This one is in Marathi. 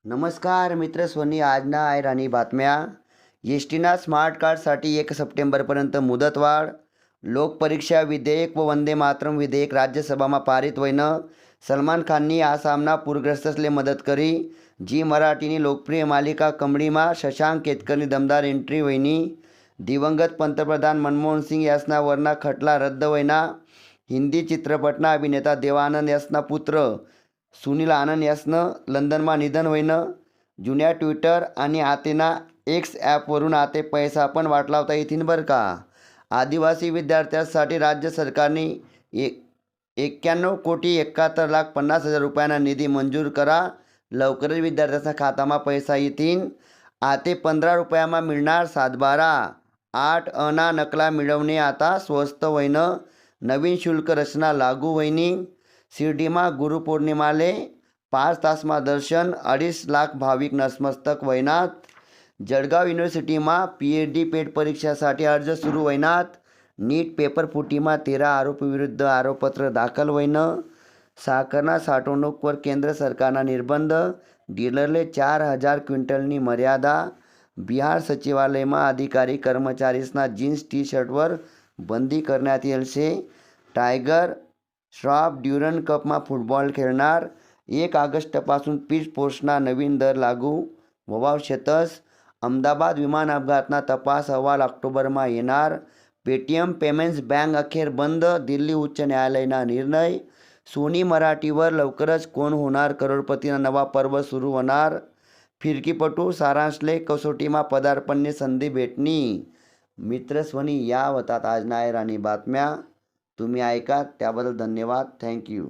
नमस्कार मित्र सोनी आजना आहे राणी बातम्या। एस टीना स्मार्ट कार्डसाठी 1 सप्टेंबरपर्यंत मुदतवाढ। लोकपरीक्षा विधेयक व वंदे मातरम विधेयक राज्यसभाમાં पारित होईनं। सलमान खाननी आसामना पूरग्रस्तसले मदत करी। जी मराठीनी लोकप्रिय मालिका कमळीમાં शशांक केतकरनी दमदार एंट्री होईनी। दिवंगत पंतप्रधान मनमोहन सिंग यासना वरना खटला रद्द होईना। हिंदी चित्रपटना अभिनेता देवानंद यासना पुत्र सुनील आनंद यासनं लंडनमा निधन होईनं। जुन्या ट्विटर आणि आतेना एक्स ॲपवरून आते पैसा पण वाटलावता येतील बरं का। आदिवासी विद्यार्थ्यांसाठी राज्य सरकारने 91,71,50,00,000 रुपयांना निधी मंजूर करा। लवकरच विद्यार्थ्यांच्या खात्यामा पैसा येतील। आते 15 रुपयामा मिळणार सातबारा। 8 अना नकला मिळवणे आता स्वस्त होईनं। नवीन शुल्क रचना लागू होईनी। शिर्डीमा गुरुपौर्णिमाले 5 तासमा दर्शन। 2.5 लाख भाविक नतमस्तक होईनात। जळगाव युनिव्हर्सिटीमा PhD पेट परीक्षासाठी अर्ज सुरू होईनात। नीट पेपर फुटीमा 13 आरोपीविरुद्ध आरोपपत्र दाखल होईनं। साखरना साठवणूकवर केंद्र सरकारना निर्बंध। डीलरले 4,000 क्विंटलनी मर्यादा। बिहार सचिवालयमा अधिकारी कर्मचारीसना जीन्स टी शर्टवर बंदी करण्यात येईल शे। टायगर श्रॉफ ड्युरन कपमा फुटबॉल खेळणार। 1 ऑगस्टपासून पीच पोस्टना नवीन दर लागू व्हावा शेतस। अहमदाबाद विमान अपघातना तपास अहवाल ऑक्टोबरमा येणार। पेटीएम पेमेंट्स बँक अखेर बंद। दिल्ली उच्च न्यायालयाना निर्णय। सोनी मराठीवर लवकरच कोण होणार करोडपतीना नवा पर्व सुरू होणार। फिरकीपटू सारांशले कसोटीमा पदार्पणनी संधी भेटणी। मित्र सोनी या होतात आज नाही राणी बातम्या। तुम्ही ऐका त्याबद्दल धन्यवाद। थँक्यू।